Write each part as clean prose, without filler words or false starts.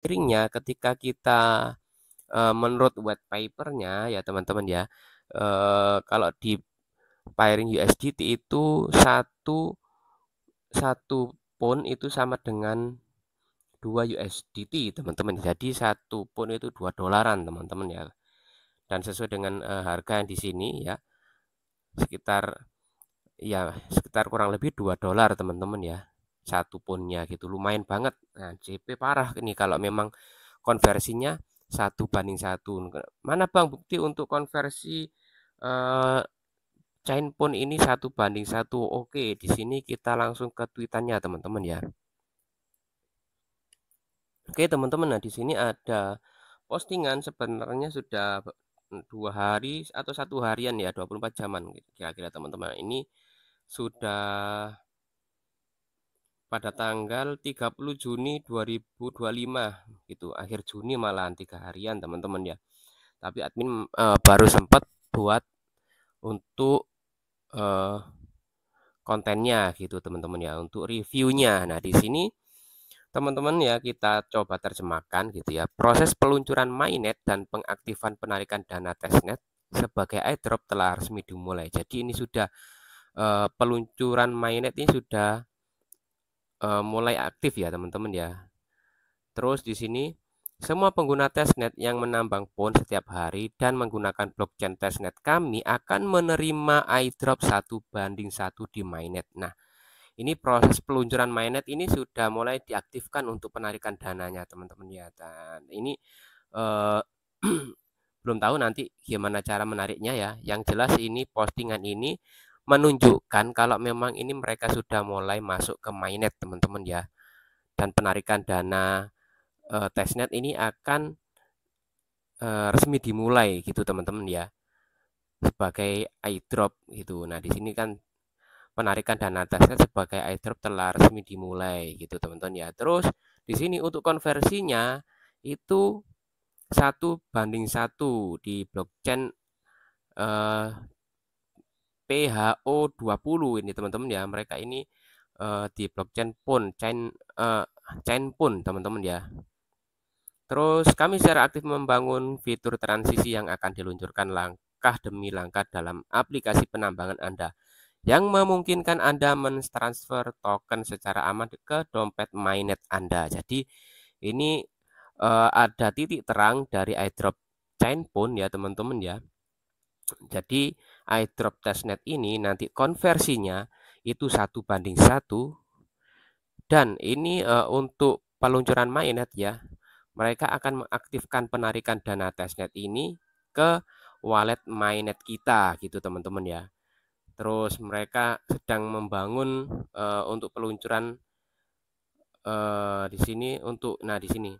Ringnya ketika kita menurut white papernya ya teman-teman ya, kalau di pairing USDT itu satu pound itu sama dengan 2 USDT teman-teman. Jadi satu pound itu 2 dolaran teman-teman ya. Dan sesuai dengan harga yang di sini ya sekitar sekitar kurang lebih 2 dolar teman-teman ya. Satu poundnya gitu lumayan banget. Nah, JP parah ini kalau memang konversinya 1 banding 1. Mana Bang bukti untuk konversi eh, Chain pun ini 1 banding 1. Oke, di sini kita langsung ke tweetannya teman-teman ya. Oke teman-teman, nah di sini ada postingan sebenarnya sudah 2 hari atau 1 harian ya, 24 jaman kira-kira teman-teman. Ini sudah pada tanggal 30 Juni 2025 gitu, akhir Juni malahan 3 harian teman-teman ya. Tapi admin baru sempat buat untuk eh, kontennya gitu teman-teman ya, untuk reviewnya. Nah di sini teman-teman ya kita coba terjemahkan gitu ya. Proses peluncuran mainnet dan pengaktifan penarikan dana testnet sebagai airdrop telah resmi dimulai. Jadi ini sudah peluncuran mainnet ini sudah mulai aktif ya teman-teman ya. Terus di sini semua pengguna testnet yang menambang pound setiap hari dan menggunakan blockchain testnet kami akan menerima airdrop 1 banding 1 di mainnet. Nah, ini proses peluncuran mainnet ini sudah mulai diaktifkan untuk penarikan dananya teman-teman ya. Dan ini eh, belum tahu nanti gimana cara menariknya ya. Yang jelas ini postingan ini menunjukkan kalau memang ini mereka sudah mulai masuk ke mainnet teman-teman ya. Dan penarikan dana testnet ini akan resmi dimulai gitu teman-teman ya. Sebagai airdrop gitu. Nah, di sini kan penarikan dana testnet sebagai airdrop telah resmi dimulai gitu teman-teman ya. Terus di sini untuk konversinya itu 1 banding 1 di blockchain eh, PHO20 ini teman-teman ya. Mereka ini di blockchain Pun, chain Pun teman-teman ya. Terus kami secara aktif membangun fitur transisi yang akan diluncurkan langkah demi langkah dalam aplikasi penambangan Anda yang memungkinkan Anda mentransfer token secara aman ke dompet mainnet Anda. Jadi ini ada titik terang dari airdrop Chainpun ya teman-teman ya. Jadi airdrop testnet ini nanti konversinya itu 1 banding 1 dan ini untuk peluncuran mainnet ya. Mereka akan mengaktifkan penarikan dana testnet ini ke wallet mainnet kita gitu teman-teman ya. Terus mereka sedang membangun untuk peluncuran di sini di sini.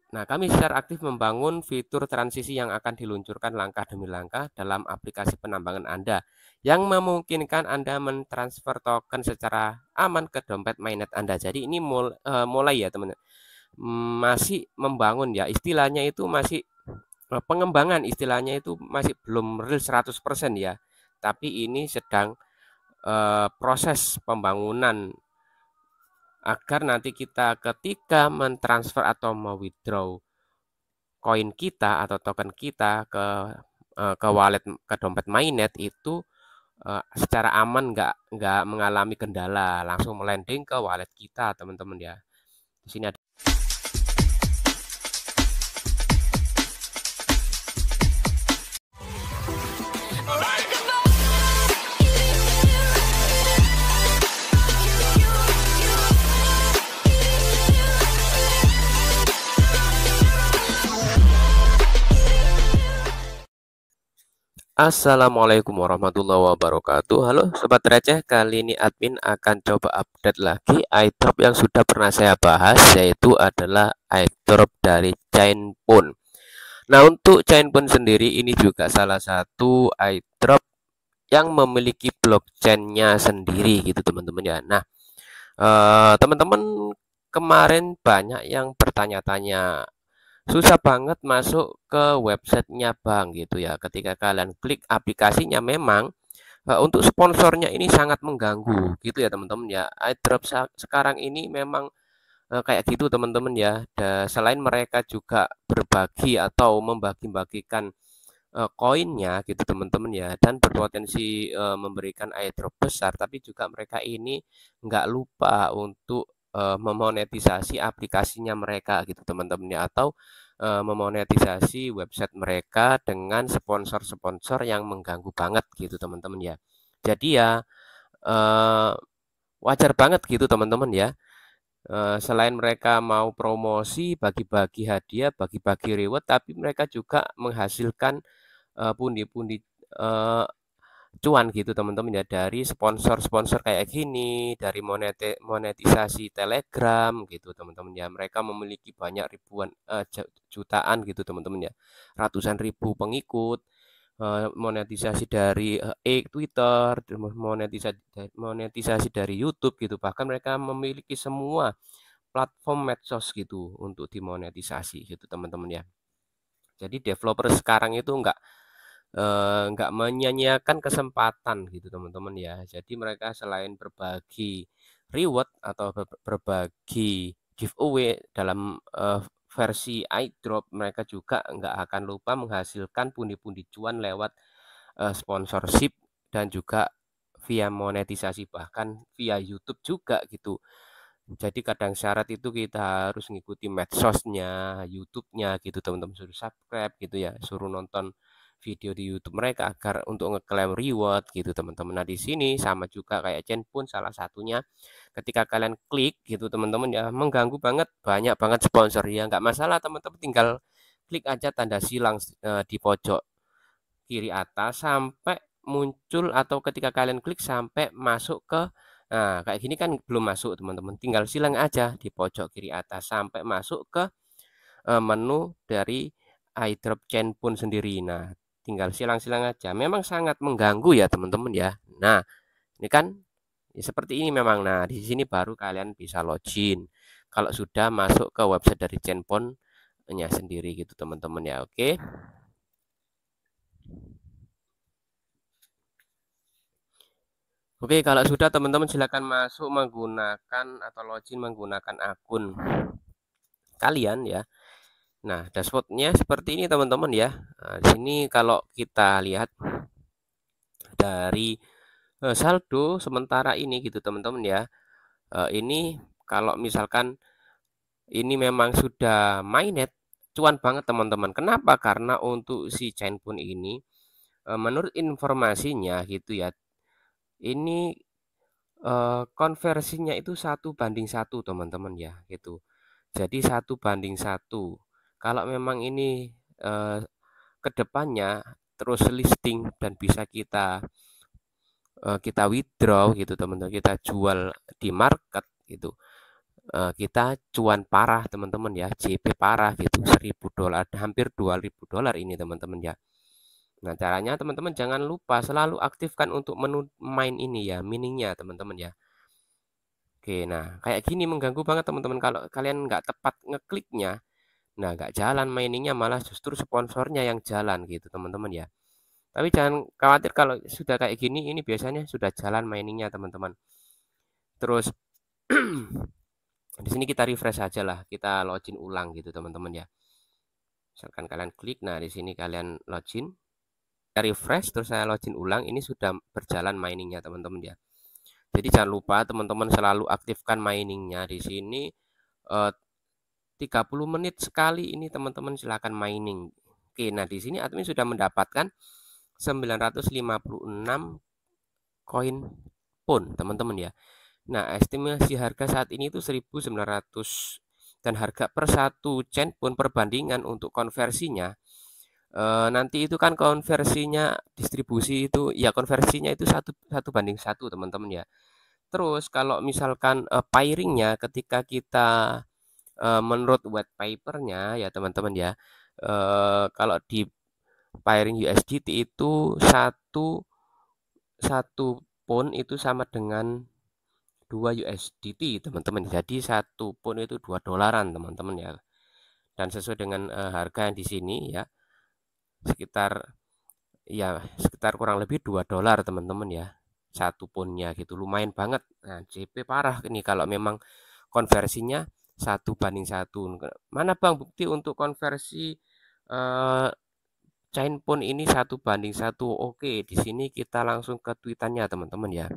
Nah, kami secara aktif membangun fitur transisi yang akan diluncurkan langkah demi langkah dalam aplikasi penambangan Anda yang memungkinkan Anda mentransfer token secara aman ke dompet mainnet Anda. Jadi ini mulai ya teman-teman. Masih membangun ya, istilahnya itu masih pengembangan, istilahnya itu masih belum real 100% ya. Tapi ini sedang proses pembangunan agar nanti kita ketika mentransfer atau mau withdraw koin kita atau token kita ke wallet ke dompet mainnet itu secara aman nggak mengalami kendala langsung melanding ke wallet kita teman-teman ya. Di sini ada Assalamualaikum warahmatullahi wabarakatuh. Halo Sobat Receh, kali ini admin akan coba update lagi airdrop yang sudah pernah saya bahas, yaitu adalah airdrop dari Chainpun. Nah, untuk Chainpun sendiri ini juga salah satu airdrop yang memiliki blockchain-nya sendiri gitu teman-teman ya. Nah, teman-teman kemarin banyak yang bertanya-tanya, susah banget masuk ke websitenya bank gitu ya. Ketika kalian klik aplikasinya memang untuk sponsornya ini sangat mengganggu gitu ya teman-teman ya. Airdrop sekarang ini memang kayak gitu teman-teman ya. Selain mereka juga berbagi atau membagi-bagikan koinnya gitu teman-teman ya, dan berpotensi memberikan airdrop besar, tapi juga mereka ini nggak lupa untuk memonetisasi aplikasinya mereka gitu teman-teman ya, atau memonetisasi website mereka dengan sponsor-sponsor yang mengganggu banget gitu teman-teman ya. Jadi ya eh, wajar banget gitu teman-teman ya. Selain mereka mau promosi, bagi-bagi hadiah, bagi-bagi reward, tapi mereka juga menghasilkan pundi-pundi eh, cuan gitu teman-teman ya, dari sponsor-sponsor kayak gini, dari monetisasi Telegram gitu teman-teman ya. Mereka memiliki banyak ribuan jutaan gitu teman-teman ya, ratusan ribu pengikut, monetisasi dari Twitter, monetisasi dari YouTube gitu. Bahkan mereka memiliki semua platform medsos gitu untuk dimonetisasi gitu teman-teman ya. Jadi developer sekarang itu nggak menyia-nyiakan kesempatan gitu teman-teman ya. Jadi mereka selain berbagi reward atau berbagi giveaway dalam versi iDrop, mereka juga nggak akan lupa menghasilkan pundi-pundi cuan lewat sponsorship dan juga via monetisasi, bahkan via YouTube juga gitu. Jadi kadang syarat itu kita harus ngikuti medsosnya, YouTube-nya gitu teman-teman, suruh subscribe gitu ya, suruh nonton video di YouTube mereka agar untuk ngeklaim reward gitu teman-teman. Nah di sini sama juga kayak Chen pun salah satunya, ketika kalian klik gitu teman-teman ya, mengganggu banget, banyak banget sponsor ya, nggak masalah teman-teman, tinggal klik aja tanda silang di pojok kiri atas sampai muncul, atau ketika kalian klik sampai masuk ke, nah kayak gini kan belum masuk teman-teman, tinggal silang aja di pojok kiri atas sampai masuk ke menu dari iDrop Chain pun sendiri. Nah tinggal silang-silang aja, memang sangat mengganggu ya teman-teman ya. Nah ini kan ya seperti ini memang. Nah di sini baru kalian bisa login kalau sudah masuk ke website dari Chainpon-nya sendiri gitu teman-teman ya. Oke. Oke, kalau sudah teman-teman silakan masuk menggunakan atau login menggunakan akun kalian ya. Nah, dashboardnya seperti ini teman-teman ya. Nah, di sini kalau kita lihat dari saldo sementara ini gitu teman-teman ya. Ini kalau misalkan ini memang sudah mainnet, cuan banget teman-teman. Kenapa? Karena untuk si Chainpon ini menurut informasinya gitu ya, ini konversinya itu 1:1 teman-teman ya gitu. Jadi 1:1. Kalau memang ini eh, ke terus listing dan bisa kita withdraw gitu teman-teman, kita jual di market gitu. Kita cuan parah teman-teman ya, JP parah gitu, $1.000, hampir $2.000 ini teman-teman ya. Nah, caranya teman-teman jangan lupa selalu aktifkan untuk menu main ini ya, miningnya teman-teman ya. Oke, nah kayak gini mengganggu banget teman-teman kalau kalian nggak tepat ngekliknya. Nah, nggak jalan miningnya, malah justru sponsornya yang jalan gitu teman-teman ya. Tapi jangan khawatir kalau sudah kayak gini, ini biasanya sudah jalan miningnya teman-teman. Terus di sini kita refresh aja lah, kita login ulang gitu teman-teman ya. Misalkan kalian klik, nah di sini kalian login, refresh, terus saya login ulang, ini sudah berjalan miningnya teman-teman ya. Jadi jangan lupa teman-teman selalu aktifkan miningnya di sini. eh, 30 menit sekali ini teman-teman silakan mining. Oke, nah di sini admin sudah mendapatkan 956 koin pun teman-teman ya. Nah, estimasi harga saat ini itu 1.900, dan harga per satu chain pun perbandingan untuk konversinya nanti itu kan konversinya distribusi itu ya, konversinya itu satu satu banding satu teman-teman ya. Terus kalau misalkan pairingnya ketika kita menurut white papernya ya teman-teman ya, kalau di pairing USDT itu satu satu pound itu sama dengan 2 USDT teman-teman. Jadi satu pound itu $2 teman-teman ya. Dan sesuai dengan harga yang di sini ya, sekitar sekitar kurang lebih $2 teman-teman ya. Satu poundnya gitu lumayan banget. Nah, JP parah ini kalau memang konversinya 1:1. Mana Bang bukti untuk konversi eh, Chainpool ini 1:1? Oke, di sini kita langsung ke tweetannya teman-teman ya.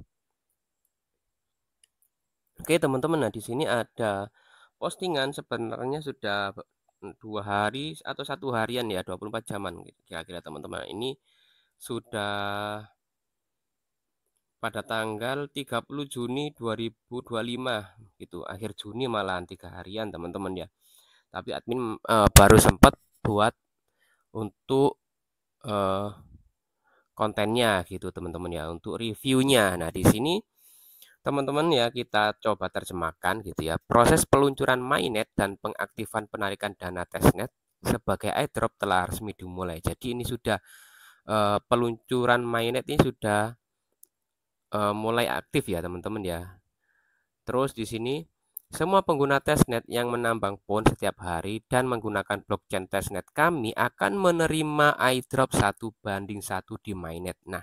Oke teman-teman, nah di sini ada postingan sebenarnya sudah 2 hari atau 1 harian ya, 24 jaman kira-kira teman-teman. Ini sudah pada tanggal 30 Juni 2025 gitu, akhir Juni malahan 3 harian teman-teman ya. Tapi admin baru sempat buat untuk eh, kontennya gitu teman-teman ya, untuk reviewnya. Nah di sini teman-teman ya, kita coba terjemahkan gitu ya. Proses peluncuran mainnet dan pengaktifan penarikan dana testnet sebagai airdrop telah resmi dimulai. Jadi ini sudah peluncuran mainnet ini sudah mulai aktif ya teman-teman ya. Terus di sini semua pengguna testnet yang menambang PON setiap hari dan menggunakan blockchain testnet kami akan menerima airdrop 1:1 di mainnet. Nah,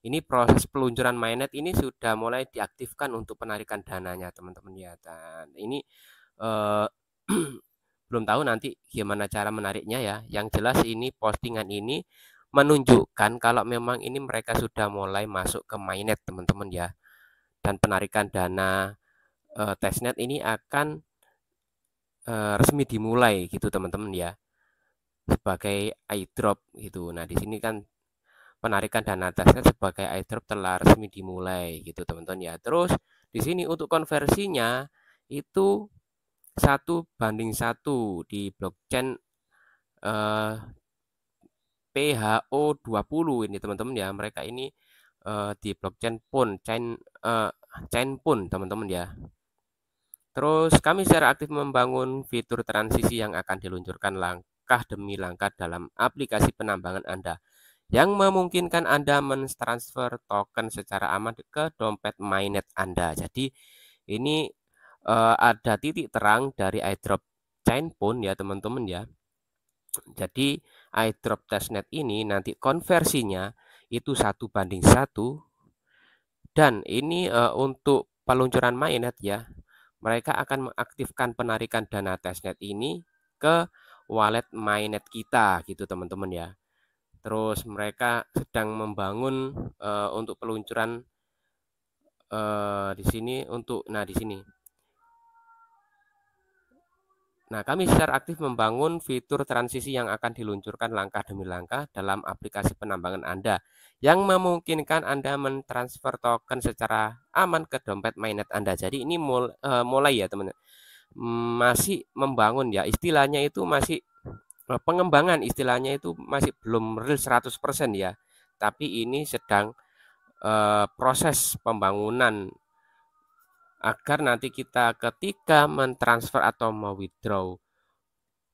ini proses peluncuran mainnet ini sudah mulai diaktifkan untuk penarikan dananya teman-teman ya. Dan ini eh, belum tahu nanti gimana cara menariknya ya. Yang jelas ini postingan ini menunjukkan kalau memang ini mereka sudah mulai masuk ke mainnet teman-teman ya. Dan penarikan dana testnet ini akan resmi dimulai gitu teman-teman ya, sebagai airdrop gitu. Nah di sini kan penarikan dana testnet sebagai airdrop telah resmi dimulai gitu teman-teman ya. Terus di sini untuk konversinya itu 1:1 di blockchain eh, PHO20 ini teman-teman ya. Mereka ini di blockchain PON, Chainpool teman-teman ya. Terus kami secara aktif membangun fitur transisi yang akan diluncurkan langkah demi langkah dalam aplikasi penambangan Anda, yang memungkinkan Anda mentransfer token secara aman ke dompet mainnet Anda. Jadi ini ada titik terang dari airdrop Chainpool ya teman-teman ya. Jadi airdrop testnet ini nanti konversinya itu 1:1, dan ini untuk peluncuran mainnet ya. Mereka akan mengaktifkan penarikan dana testnet ini ke wallet mainnet kita gitu teman-teman ya. Terus mereka sedang membangun untuk peluncuran di sini untuk di sini. Nah, kami secara aktif membangun fitur transisi yang akan diluncurkan langkah demi langkah dalam aplikasi penambangan Anda, yang memungkinkan Anda mentransfer token secara aman ke dompet mainnet Anda. Jadi ini mulai ya teman-teman. Masih membangun ya, istilahnya itu masih pengembangan, istilahnya itu masih belum real 100% ya. Tapi ini sedang proses pembangunan agar nanti kita ketika mentransfer atau mau withdraw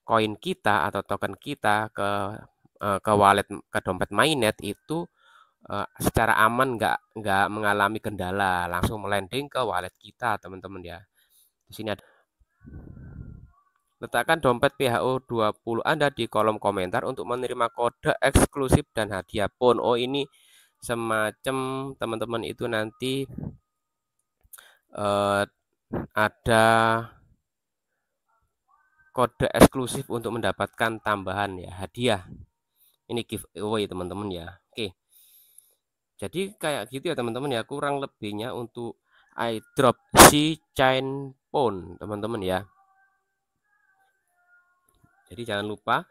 koin kita atau token kita ke wallet, ke dompet mainnet itu secara aman, nggak mengalami kendala, langsung melanding ke wallet kita teman-teman ya. Di sini ada, letakkan dompet PHO20 Anda di kolom komentar untuk menerima kode eksklusif dan hadiah PON. Oh ini semacam teman-teman itu nanti eh, ada kode eksklusif untuk mendapatkan tambahan ya, hadiah. Ini giveaway teman-teman ya. Oke. Jadi kayak gitu ya teman-teman ya, kurang lebihnya untuk airdrop si Chainpool teman-teman ya. Jadi jangan lupa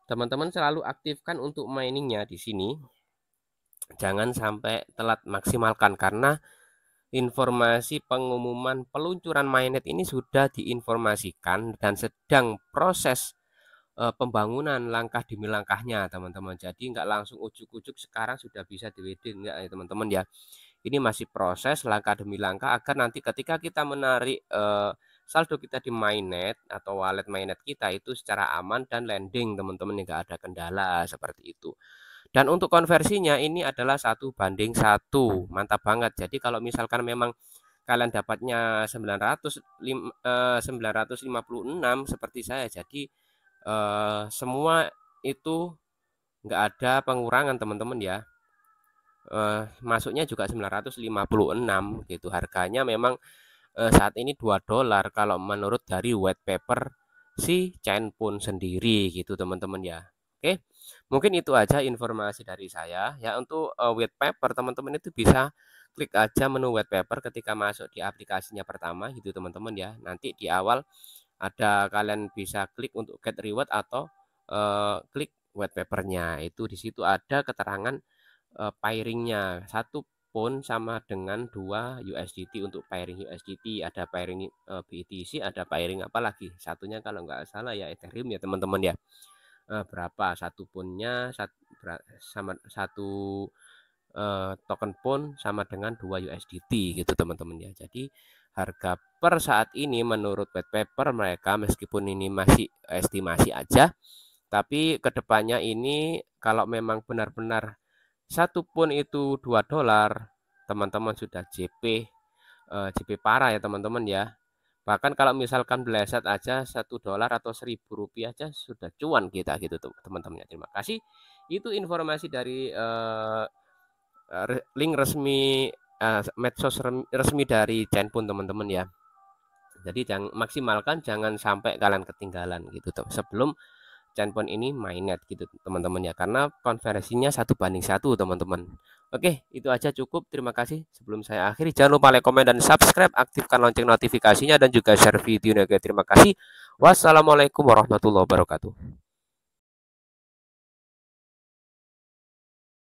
teman-teman selalu aktifkan untuk miningnya di sini. Jangan sampai telat maksimalkan, karena informasi pengumuman peluncuran mainnet ini sudah diinformasikan dan sedang proses pembangunan langkah demi langkahnya teman-teman. Jadi nggak langsung ujuk-ujuk sekarang sudah bisa di-withdraw, enggak ya teman-teman ya. Ini masih proses langkah demi langkah agar nanti ketika kita menarik saldo kita di mainnet atau wallet mainnet kita itu secara aman dan landing teman-teman, nggak ada kendala seperti itu. Dan untuk konversinya ini adalah 1:1, mantap banget. Jadi kalau misalkan memang kalian dapatnya 956 seperti saya, jadi semua itu nggak ada pengurangan teman-teman ya. Masuknya juga 956 gitu. Harganya memang saat ini $2 kalau menurut dari white paper si Chainpun sendiri gitu teman-teman ya. Oke, mungkin itu aja informasi dari saya ya. Untuk white paper teman-teman itu bisa klik aja menu white paper ketika masuk di aplikasinya pertama gitu teman-teman ya. Nanti di awal ada kalian bisa klik untuk get reward atau klik white papernya. Itu di situ ada keterangan pairingnya. Satu pun sama dengan 2 USDT untuk pairing USDT, ada pairing BTC, ada pairing apa lagi? Satunya kalau nggak salah ya Ethereum ya teman-teman ya. Berapa satu punnya sama satu token pun sama dengan 2 USDT gitu teman-teman ya. Jadi harga per saat ini menurut white paper mereka meskipun ini masih estimasi aja, tapi kedepannya ini kalau memang benar-benar satu pun itu $2, teman-teman sudah JP parah ya teman-teman ya. Bahkan kalau misalkan bleset aja $1 atau Rp1.000 aja sudah cuan kita gitu teman-teman ya. Terima kasih. Itu informasi dari link resmi medsos resmi dari Chainpun teman-teman ya. Jadi jangan maksimalkan, jangan sampai kalian ketinggalan gitu sebelum Chainpun ini mainnet gitu teman-teman ya, karena konversinya 1:1 teman-teman. Oke, itu aja cukup. Terima kasih. Sebelum saya akhiri, jangan lupa like, komen, dan subscribe, aktifkan lonceng notifikasinya, dan juga share videonya. Oke, terima kasih. Wassalamualaikum warahmatullahi wabarakatuh.